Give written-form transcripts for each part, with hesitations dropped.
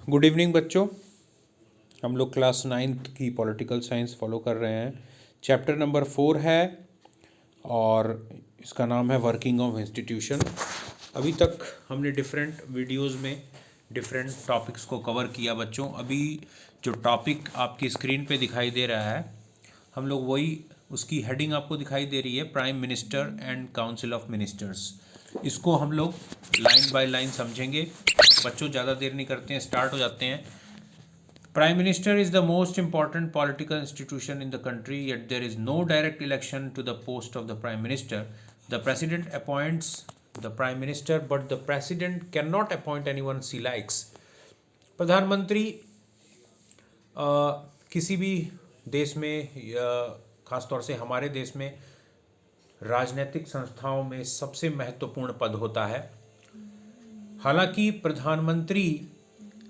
Good evening बच्चों। हम लोग क्लास 9th की पॉलिटिकल साइंस फॉलो कर रहे हैं। चैप्टर नंबर 4 है और इसका नाम है वर्किंग ऑफ इंस्टीट्यूशन। अभी तक हमने डिफरेंट वीडियोस में डिफरेंट टॉपिक्स को कवर किया बच्चों। अभी जो टॉपिक आपकी स्क्रीन पे दिखाई दे रहा है, हम लोग वही, उसकी हेडिंग आपको दिखाई दे रही है, prime minister and council of ministers. इसको हम लोग लाइन बाय लाइन समझेंगे बच्चों। ज़्यादा देर नहीं करते हैं, स्टार्ट हो जाते हैं। Prime Minister is the most important political institution in the country, yet there is no direct election to the post of the Prime Minister. The President appoints the Prime Minister, but the President cannot appoint anyone he likes. प्रधानमंत्री किसी भी देश में, खासतौर से हमारे देश में, राजनीतिक संस्थाओं में सबसे महत्वपूर्ण पद होता है। हालांकि प्रधानमंत्री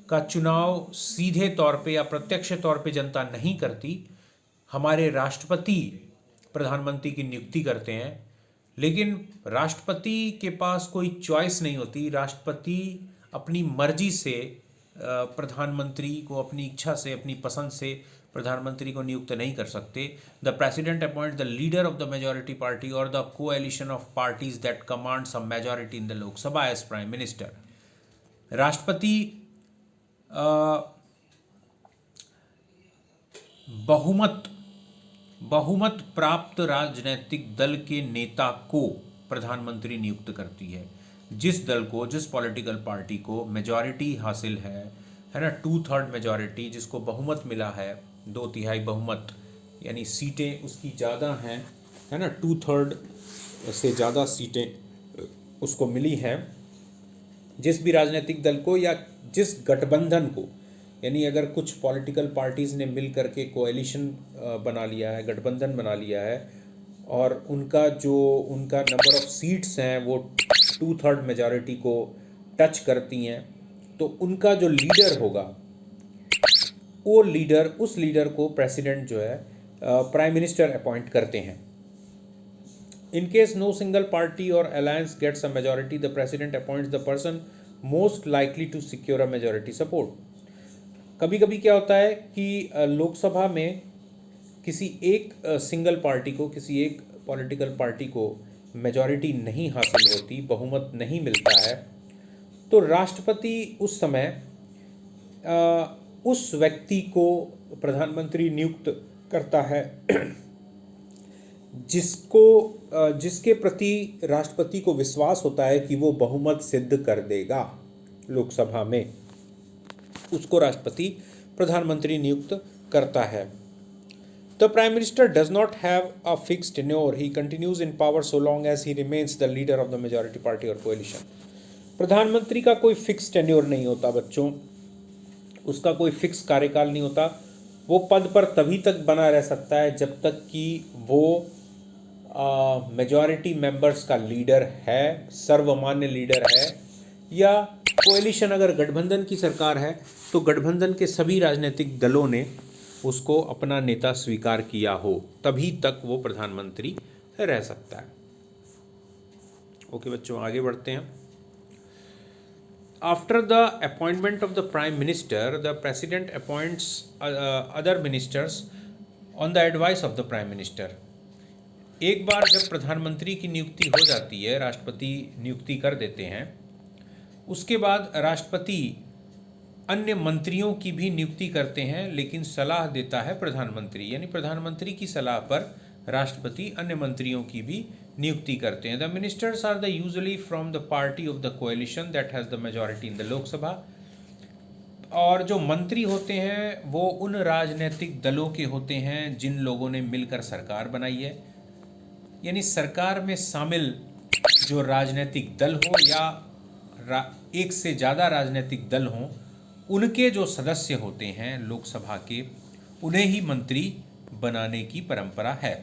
का चुनाव सीधे तौर पे या प्रत्यक्ष तौर पे जनता नहीं करती, हमारे राष्ट्रपति प्रधानमंत्री की नियुक्ति करते हैं। लेकिन राष्ट्रपति के पास कोई चॉइस नहीं होती। राष्ट्रपति अपनी मर्जी से प्रधानमंत्री को, अपनी इच्छा से, अपनी पसंद से प्रधानमंत्री को नियुक्त नहीं कर सकते। The president appoint the leader of the majority party और the coalition of parties that commands a majority in the Lok Sabha as prime minister. राष्ट्रपति बहुमत प्राप्त राजनीतिक दल के नेता को प्रधानमंत्री नियुक्त करती है। जिस दल को, जिस पॉलिटिकल पार्टी को मेजॉरिटी हासिल है ना, 2/3 मेजॉरिटी, जिसको बहुमत मिला है, 2/3 बहुमत, यानी सीटें उसकी ज़्यादा हैं, है ना, 2/3 से ज़्यादा सीटें उसको मिली हैं। जिस भी राजनीतिक दल को या जिस गठबंधन को, यानी अगर कुछ पॉलिटिकल पार्टीज़ ने मिल करके कोएलिशन बना लिया है, गठबंधन बना लिया है, और उनका नंबर ऑफ सीट्स हैं वो 2/3 मेजॉरिटी को टच करती हैं, तो उनका जो लीडर होगा, उस लीडर को प्रेसिडेंट जो है प्राइम मिनिस्टर अपॉइंट करते हैं। In case no single party or alliance gets a majority, the president appoints the person most likely to secure a majority support. कभी कभी क्या होता है कि लोकसभा में किसी एक सिंगल पार्टी को, किसी एक पॉलिटिकल पार्टी को मेजॉरिटी नहीं हासिल होती, बहुमत नहीं मिलता है, तो राष्ट्रपति उस समय उस व्यक्ति को प्रधानमंत्री नियुक्त करता है जिसके प्रति राष्ट्रपति को विश्वास होता है कि वो बहुमत सिद्ध कर देगा लोकसभा में, उसको राष्ट्रपति प्रधानमंत्री नियुक्त करता है। The prime minister does not have a fixed tenure, he continues in power so long as he remains the leader of the majority party और कोएलिशन। प्रधानमंत्री का कोई फिक्स टेन्योर नहीं होता बच्चों, उसका कोई फिक्स कार्यकाल नहीं होता। वो पद पर तभी तक बना रह सकता है जब तक कि वो मेजॉरिटी मेंबर्स का लीडर है, सर्वमान्य लीडर है, या कोएलिशन, अगर गठबंधन की सरकार है तो गठबंधन के सभी राजनीतिक दलों ने उसको अपना नेता स्वीकार किया हो, तभी तक वो प्रधानमंत्री रह सकता है। ओके बच्चों, आगे बढ़ते हैं। After the appointment of the Prime Minister, the President appoints other ministers on the advice of the Prime Minister. एक बार जब प्रधानमंत्री की नियुक्ति हो जाती है, राष्ट्रपति नियुक्ति कर देते हैं, उसके बाद राष्ट्रपति अन्य मंत्रियों की भी नियुक्ति करते हैं, लेकिन सलाह देता है प्रधानमंत्री, यानी प्रधानमंत्री की सलाह पर राष्ट्रपति अन्य मंत्रियों की भी नियुक्ति करते हैं। The ministers are the usually from the party of the coalition that has the majority in the Lok Sabha. और जो मंत्री होते हैं वो उन राजनीतिक दलों के होते हैं जिन लोगों ने मिलकर सरकार बनाई है, यानी सरकार में शामिल जो राजनीतिक दल हो या एक से ज़्यादा राजनीतिक दल हों, उनके जो सदस्य होते हैं लोकसभा के, उन्हें ही मंत्री बनाने की परंपरा है।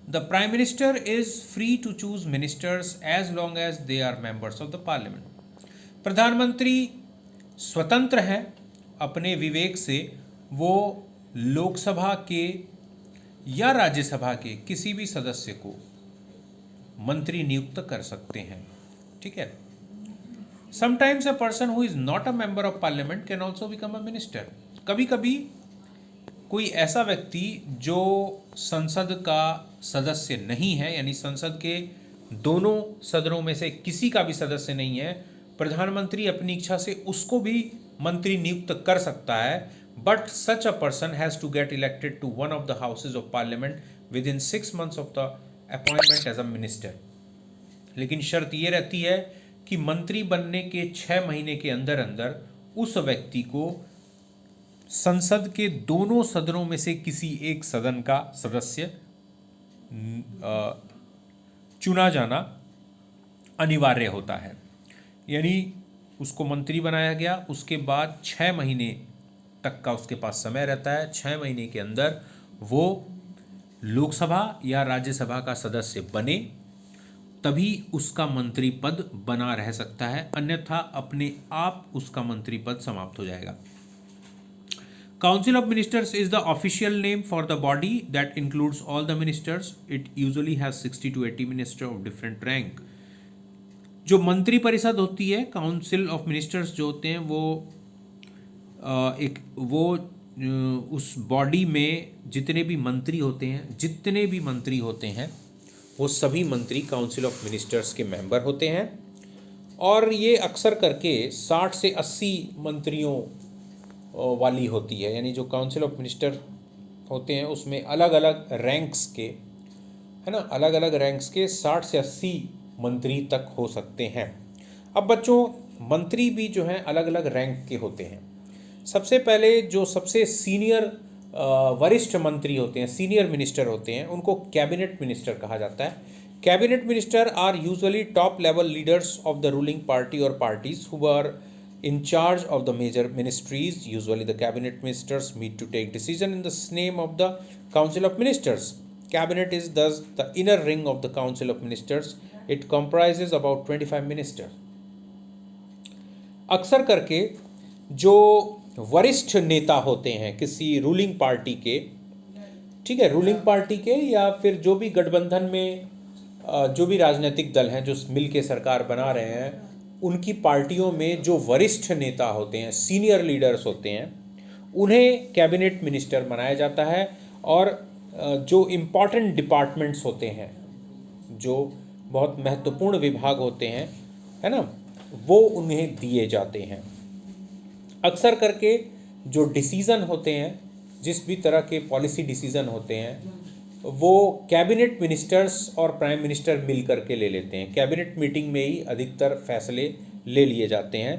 The Prime Minister is free to choose ministers as long as they are members of the Parliament. प्रधानमंत्री स्वतंत्र हैं अपने विवेक से, वो लोकसभा के या राज्यसभा के किसी भी सदस्य को मंत्री नियुक्त कर सकते हैं। ठीक है। Sometimes a person who is not a member of parliament can also become a minister. कभी कभी कोई ऐसा व्यक्ति जो संसद का सदस्य नहीं है, यानी संसद के दोनों सदनों में से किसी का भी सदस्य नहीं है, प्रधानमंत्री अपनी इच्छा से उसको भी मंत्री नियुक्त कर सकता है, but such a person has to get elected to one of the houses of parliament with in 6 months of the appointment as a minister. लेकिन शर्त ये रहती है कि मंत्री बनने के 6 महीने के अंदर अंदर उस व्यक्ति को संसद के दोनों सदनों में से किसी एक सदन का सदस्य चुना जाना अनिवार्य होता है। यानी उसको मंत्री बनाया गया, उसके बाद 6 महीने तक का उसके पास समय रहता है। 6 महीने के अंदर वो लोकसभा या राज्यसभा का सदस्य बने तभी उसका मंत्री पद बना रह सकता है, अन्यथा अपने आप उसका मंत्री पद समाप्त हो जाएगा। Council of Ministers is the official name for the body that includes all the ministers. It usually has 60 to 80 ministers of different rank. जो मंत्री परिषद होती है, काउंसिल ऑफ मिनिस्टर्स जो होते हैं, उस बॉडी में जितने भी मंत्री होते हैं वो सभी मंत्री काउंसिल ऑफ मिनिस्टर्स के मेंबर होते हैं। और ये अक्सर करके 60 से 80 मंत्रियों वाली होती है। यानी जो काउंसिल ऑफ मिनिस्टर होते हैं उसमें अलग अलग रैंक्स के, है ना, अलग अलग रैंक्स के 60 से 80 मंत्री तक हो सकते हैं। अब बच्चों, मंत्री भी जो हैं अलग अलग रैंक के होते हैं। सबसे पहले जो सबसे सीनियर वरिष्ठ मंत्री होते हैं, सीनियर मिनिस्टर होते हैं, उनको कैबिनेट मिनिस्टर कहा जाता है। Cabinet minister are usually top level leaders of the ruling party और parties who are in charge of the major ministries. Usually the cabinet ministers meet to take decision in the name of the council of ministers. Cabinet is thus the inner ring of the council of ministers. It comprises about 25 ministers. अक्सर करके जो वरिष्ठ नेता होते हैं किसी ruling party के, ठीक है, रूलिंग पार्टी के या फिर जो भी गठबंधन में जो भी राजनीतिक दल हैं जो मिल के सरकार बना रहे हैं, उनकी पार्टियों में जो वरिष्ठ नेता होते हैं, सीनियर लीडर्स होते हैं, उन्हें कैबिनेट मिनिस्टर बनाया जाता है। और जो इम्पॉर्टेंट डिपार्टमेंट्स होते हैं, जो बहुत महत्वपूर्ण विभाग होते हैं, है ना, वो उन्हें दिए जाते हैं। अक्सर करके जो डिसीज़न होते हैं, जिस भी तरह के पॉलिसी डिसीज़न होते हैं, वो कैबिनेट मिनिस्टर्स और प्राइम मिनिस्टर मिल करके ले लेते हैं। कैबिनेट मीटिंग में ही अधिकतर फैसले ले लिए जाते हैं,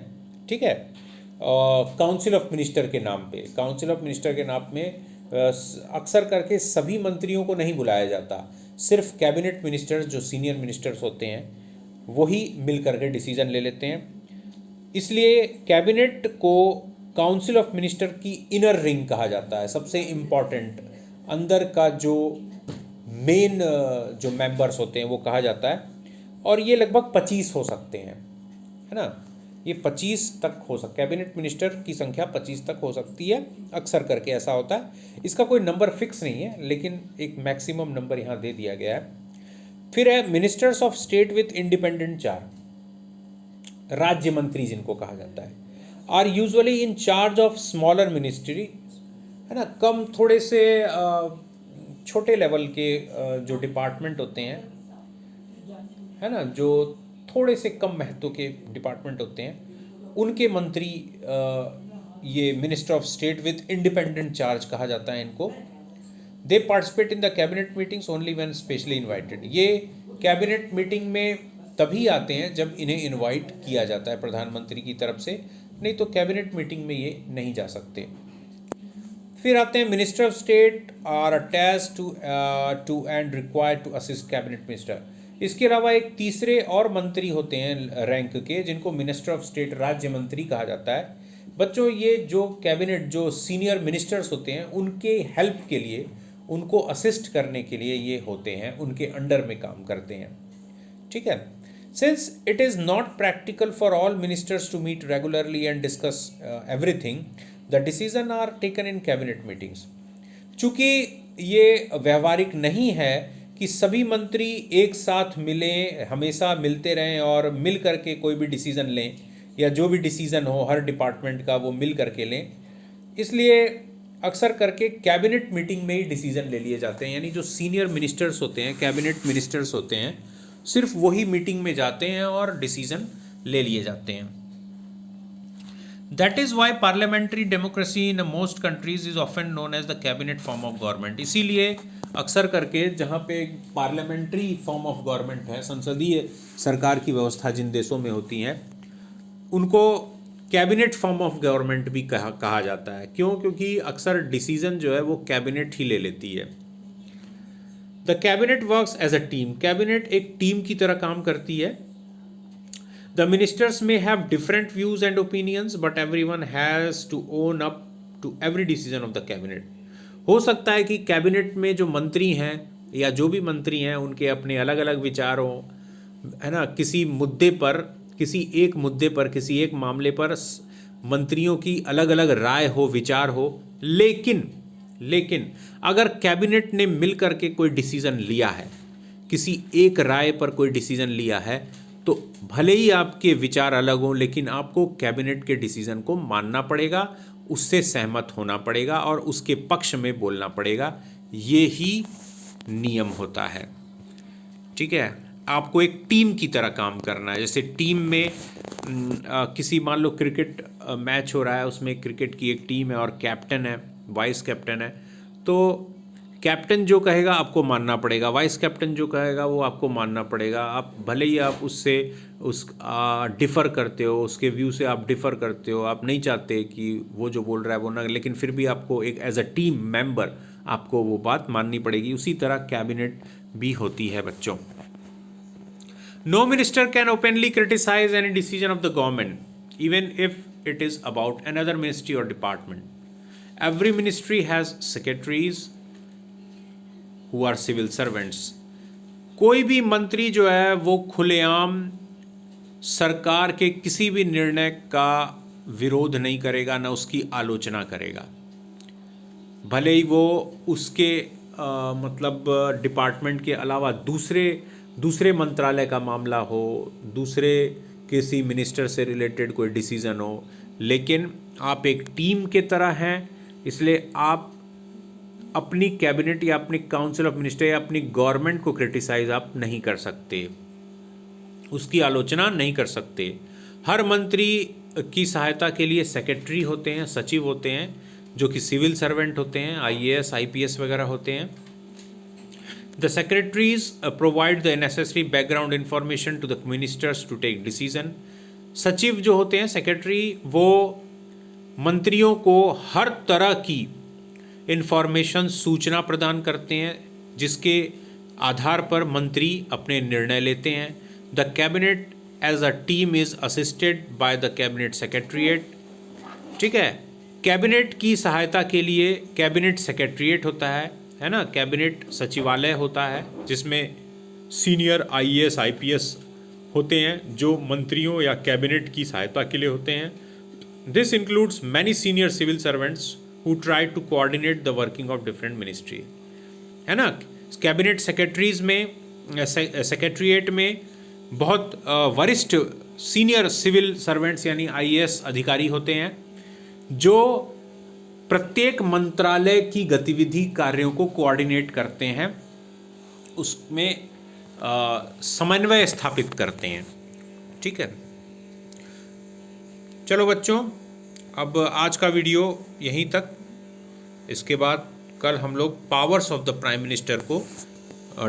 ठीक है। काउंसिल ऑफ मिनिस्टर के नाम पे, काउंसिल ऑफ मिनिस्टर के नाम में अक्सर करके सभी मंत्रियों को नहीं बुलाया जाता, सिर्फ कैबिनेट मिनिस्टर्स जो सीनियर मिनिस्टर्स होते हैं वही मिल करके डिसीज़न ले लेते हैं। इसलिए कैबिनेट को काउंसिल ऑफ मिनिस्टर की इनर रिंग कहा जाता है, सबसे इम्पॉर्टेंट अंदर का जो मेन जो मेंबर्स होते हैं वो कहा जाता है। और ये लगभग 25 हो सकते हैं, है ना, ये 25 तक हो सकता, कैबिनेट मिनिस्टर की संख्या 25 तक हो सकती है, अक्सर करके ऐसा होता है। इसका कोई नंबर फिक्स नहीं है, लेकिन एक मैक्सिमम नंबर यहाँ दे दिया गया है। फिर है ministers of state with independent charge, राज्य मंत्री जिनको कहा जाता है, are usually in charge of smaller ministry, है ना, कम थोड़े से छोटे लेवल के जो डिपार्टमेंट होते हैं, है ना, जो थोड़े से कम महत्व के डिपार्टमेंट होते हैं, उनके मंत्री ये minister of state with independent charge कहा जाता है इनको। दे participate in the cabinet meetings only when specially invited. ये कैबिनेट मीटिंग में तभी आते हैं जब इन्हें इनवाइट किया जाता है प्रधानमंत्री की तरफ से, नहीं तो कैबिनेट मीटिंग में ये नहीं जा सकते। फिर आते हैं minister of state are attached to and required to assist cabinet minister. इसके अलावा एक तीसरे और मंत्री होते हैं रैंक के, जिनको मिनिस्टर ऑफ स्टेट राज्य मंत्री कहा जाता है। बच्चों, ये जो कैबिनेट जो सीनियर मिनिस्टर्स होते हैं उनके हेल्प के लिए, उनको असिस्ट करने के लिए ये होते हैं, उनके अंडर में काम करते हैं, ठीक है। Since it is not practical for all ministers to meet regularly and discuss everything, the decision are taken in cabinet meetings. चूँकि ये व्यवहारिक नहीं है कि सभी मंत्री एक साथ मिलें, हमेशा मिलते रहें और मिल करके कोई भी डिसीज़न लें, या जो भी डिसीज़न हो हर डिपार्टमेंट का वो मिल करके लें। इसलिए अक्सर करके कैबिनेट मीटिंग में ही डिसीज़न ले लिए जाते हैं, यानी जो सीनियर मिनिस्टर्स होते हैं, कैबिनेट मिनिस्टर्स होते हैं, सिर्फ वही मीटिंग में जाते हैं और डिसीज़न ले लिए जाते हैं। That is why parliamentary democracy in most countries is often known as the cabinet form of government. इसीलिए अक्सर करके जहाँ पे पार्लियामेंट्री फॉर्म ऑफ गवर्नमेंट है, संसदीय सरकार की व्यवस्था जिन देशों में होती हैं, उनको कैबिनेट फॉर्म ऑफ गवर्नमेंट भी कहा जाता है। क्यों? क्योंकि अक्सर डिसीजन जो है वो कैबिनेट ही ले लेती है। The cabinet works as a team. Cabinet एक टीम की तरह काम करती है। The ministers may have different views and opinions but everyone has to own up to every decision of the cabinet. हो सकता है कि कैबिनेट में जो मंत्री हैं या जो भी मंत्री हैं उनके अपने अलग अलग विचार हों, है ना, किसी मुद्दे पर, किसी एक मुद्दे पर, किसी एक मामले पर मंत्रियों की अलग अलग राय हो, विचार हो, लेकिन अगर कैबिनेट ने मिल करके कोई डिसीज़न लिया है, किसी एक राय पर कोई डिसीज़न लिया है, तो भले ही आपके विचार अलग हों, लेकिन आपको कैबिनेट के डिसीज़न को मानना पड़ेगा, उससे सहमत होना पड़ेगा और उसके पक्ष में बोलना पड़ेगा। ये ही नियम होता है। ठीक है, आपको एक टीम की तरह काम करना है। जैसे टीम में किसी, मान लो क्रिकेट मैच हो रहा है, उसमें क्रिकेट की एक टीम है और कैप्टन है, वाइस कैप्टन है, तो कैप्टन जो कहेगा आपको मानना पड़ेगा, वाइस कैप्टन जो कहेगा वो आपको मानना पड़ेगा। आप भले ही आप उससे डिफ़र करते हो, उसके व्यू से आप डिफ़र करते हो, आप नहीं चाहते कि वो जो बोल रहा है वो ना, लेकिन फिर भी आपको एक एज अ टीम मेंबर आपको वो बात माननी पड़ेगी। उसी तरह कैबिनेट भी होती है बच्चों। No minister can openly criticize any decision of the government, even if it is about another ministry or department. Every ministry has secretaries who are civil servants. कोई भी मंत्री जो है वो खुलेआम सरकार के किसी भी निर्णय का विरोध नहीं करेगा, ना उसकी आलोचना करेगा, भले ही वो उसके मतलब डिपार्टमेंट के अलावा दूसरे मंत्रालय का मामला हो, दूसरे किसी मिनिस्टर से रिलेटेड कोई डिसीज़न हो। लेकिन आप एक टीम के तरह हैं, इसलिए आप अपनी कैबिनेट या अपनी काउंसिल ऑफ मिनिस्टर या अपनी गवर्नमेंट को क्रिटिसाइज़ आप नहीं कर सकते, उसकी आलोचना नहीं कर सकते। हर मंत्री की सहायता के लिए सेक्रेटरी होते हैं, सचिव होते हैं, जो कि सिविल सर्वेंट होते हैं, IAS IPS वगैरह होते हैं। The secretaries provide the necessary background information to the ministers to take decision. सचिव जो होते हैं, सेक्रेटरी, वो मंत्रियों को हर तरह की इंफॉर्मेशन, सूचना प्रदान करते हैं, जिसके आधार पर मंत्री अपने निर्णय लेते हैं। The cabinet as a team is assisted by the cabinet secretariat. ठीक है, कैबिनेट की सहायता के लिए कैबिनेट सेक्रेटरीट होता है ना, कैबिनेट सचिवालय होता है, जिसमें सीनियर IAS IPS होते हैं जो मंत्रियों या कैबिनेट की सहायता के लिए होते हैं। This includes many senior civil servants who try to coordinate the working of different ministry, है ना। कैबिनेट सेक्रेटरीज में, सेक्रेटरीट में बहुत वरिष्ठ सीनियर सिविल सर्वेंट्स यानी IAS अधिकारी होते हैं, जो प्रत्येक मंत्रालय की गतिविधि कार्यों को कोऑर्डिनेट करते हैं, उसमें समन्वय स्थापित करते हैं। ठीक है, चलो बच्चों, अब आज का वीडियो यहीं तक। इसके बाद कल हम लोग powers of the prime minister को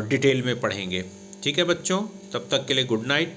डिटेल में पढ़ेंगे। ठीक है बच्चों, तब तक के लिए गुड नाइट।